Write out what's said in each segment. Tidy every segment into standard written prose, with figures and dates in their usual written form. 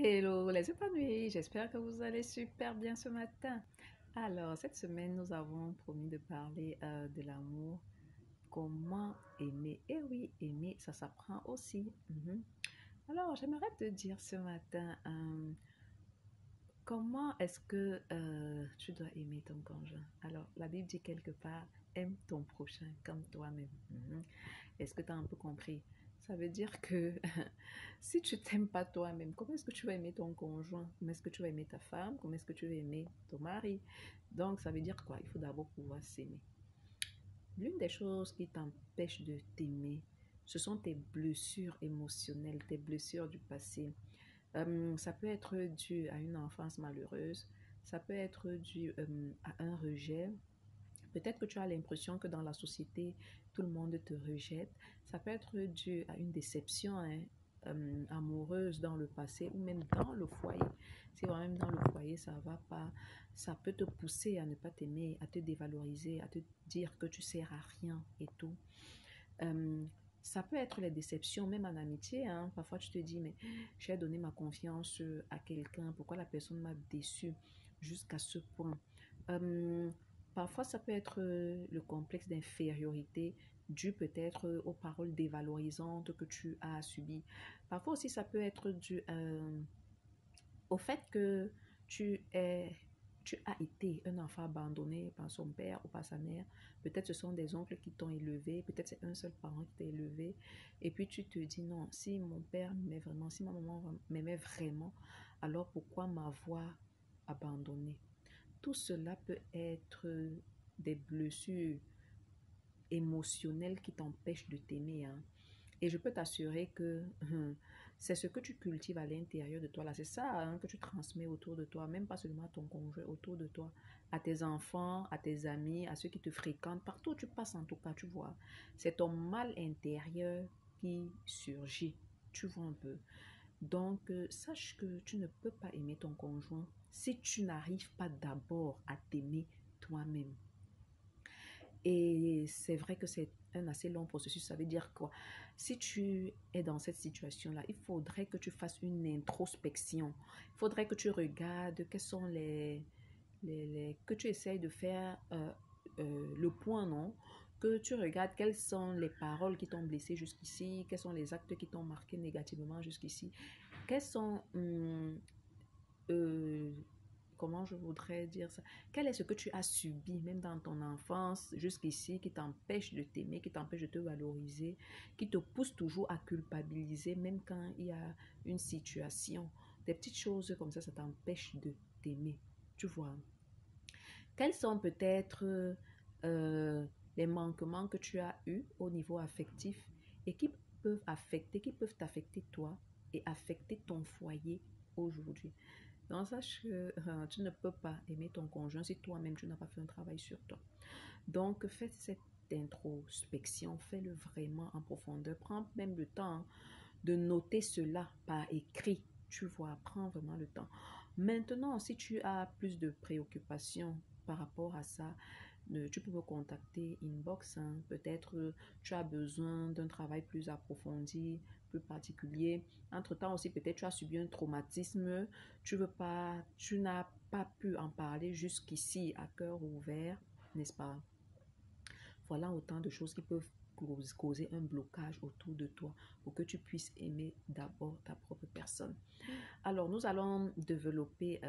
Hello les épanouis, j'espère que vous allez super bien ce matin. Alors, cette semaine, nous avons promis de parler de l'amour, comment aimer. Et oui, aimer, ça s'apprend aussi. Alors, j'aimerais te dire ce matin, comment est-ce que tu dois aimer ton conjoint? Alors, la Bible dit quelque part, aime ton prochain comme toi-même. Est-ce que tu as un peu compris? Ça veut dire que si tu t'aimes pas toi-même, comment est-ce que tu vas aimer ton conjoint? Comment est-ce que tu vas aimer ta femme? Comment est-ce que tu vas aimer ton mari? Donc, ça veut dire quoi? Il faut d'abord pouvoir s'aimer. L'une des choses qui t'empêche de t'aimer, ce sont tes blessures émotionnelles, tes blessures du passé. Ça peut être dû à une enfance malheureuse, ça peut être dû à un rejet. Peut-être que tu as l'impression que dans la société, tout le monde te rejette. Ça peut être dû à une déception amoureuse dans le passé ou même dans le foyer. Si même dans le foyer, ça va pas, ça peut te pousser à ne pas t'aimer, à te dévaloriser, à te dire que tu sers à rien et tout. Euh, Ça peut être les déceptions, même en amitié, hein. Parfois, tu te dis, mais j'ai donné ma confiance à quelqu'un, pourquoi la personne m'a déçu jusqu'à ce point? Euh, Parfois, ça peut être le complexe d'infériorité dû peut-être aux paroles dévalorisantes que tu as subies. Parfois aussi, ça peut être dû au fait que tu es, tu as été un enfant abandonné par son père ou par sa mère. Peut-être ce sont des oncles qui t'ont élevé, peut-être c'est un seul parent qui t'a élevé. Et puis tu te dis non, si mon père m'aimait vraiment, si ma maman m'aimait vraiment, alors pourquoi m'avoir abandonné? Tout cela peut être des blessures émotionnelles qui t'empêchent de t'aimer, hein. Et je peux t'assurer que c'est ce que tu cultives à l'intérieur de toi là. C'est ça hein, que tu transmets autour de toi, même pas seulement à ton conjoint, autour de toi, à tes enfants, à tes amis, à ceux qui te fréquentent, partout où tu passes en tout cas, tu vois. C'est ton mal intérieur qui surgit, tu vois un peu. Donc, sache que tu ne peux pas aimer ton conjoint si tu n'arrives pas d'abord à t'aimer toi-même. Et c'est vrai que c'est un assez long processus. Ça veut dire quoi? Si tu es dans cette situation-là, il faudrait que tu fasses une introspection. Il faudrait que tu regardes quels sont que tu essayes de faire le point, non? Que tu regardes quelles sont les paroles qui t'ont blessé jusqu'ici, quels sont les actes qui t'ont marqué négativement jusqu'ici, quels sont euh, comment je voudrais dire ça? Quel est ce que tu as subi, même dans ton enfance, jusqu'ici, qui t'empêche de t'aimer, qui t'empêche de te valoriser, qui te pousse toujours à culpabiliser, même quand il y a une situation. Des petites choses comme ça t'empêche de t'aimer. Tu vois? Quels sont peut-être euh, les manquements que tu as eus au niveau affectif et qui peuvent t'affecter toi et affecter ton foyer aujourd'hui? Donc, sache que tu ne peux pas aimer ton conjoint si toi-même tu n'as pas fait un travail sur toi. Donc, fais cette introspection, fais-le vraiment en profondeur. Prends même le temps de noter cela par écrit. Tu vois, prends vraiment le temps. Maintenant, si tu as plus de préoccupations par rapport à ça, tu peux me contacter inbox, hein. Peut-être tu as besoin d'un travail plus approfondi, plus particulier. Entre-temps aussi, peut-être tu as subi un traumatisme, tu n'as pas pu en parler jusqu'ici à cœur ouvert, n'est-ce pas? Voilà autant de choses qui peuvent causer un blocage autour de toi pour que tu puisses aimer d'abord ta propre personne. Alors, nous allons développer,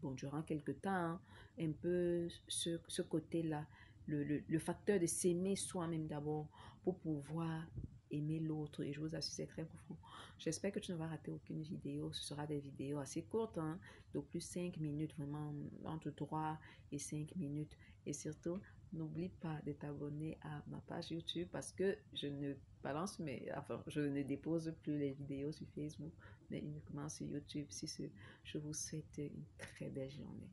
bon, durant quelques temps, hein, un peu ce côté-là, le facteur de s'aimer soi-même d'abord pour pouvoir aimer l'autre. Et je vous assure, c'est très profond. J'espère que tu ne vas rater aucune vidéo. Ce sera des vidéos assez courtes, hein, de plus 5 minutes, vraiment entre 3 et 5 minutes. Et surtout, n'oublie pas de t'abonner à ma page YouTube parce que je ne balance, mais enfin, je ne dépose plus les vidéos sur Facebook mais uniquement sur YouTube. Je vous souhaite une très belle journée.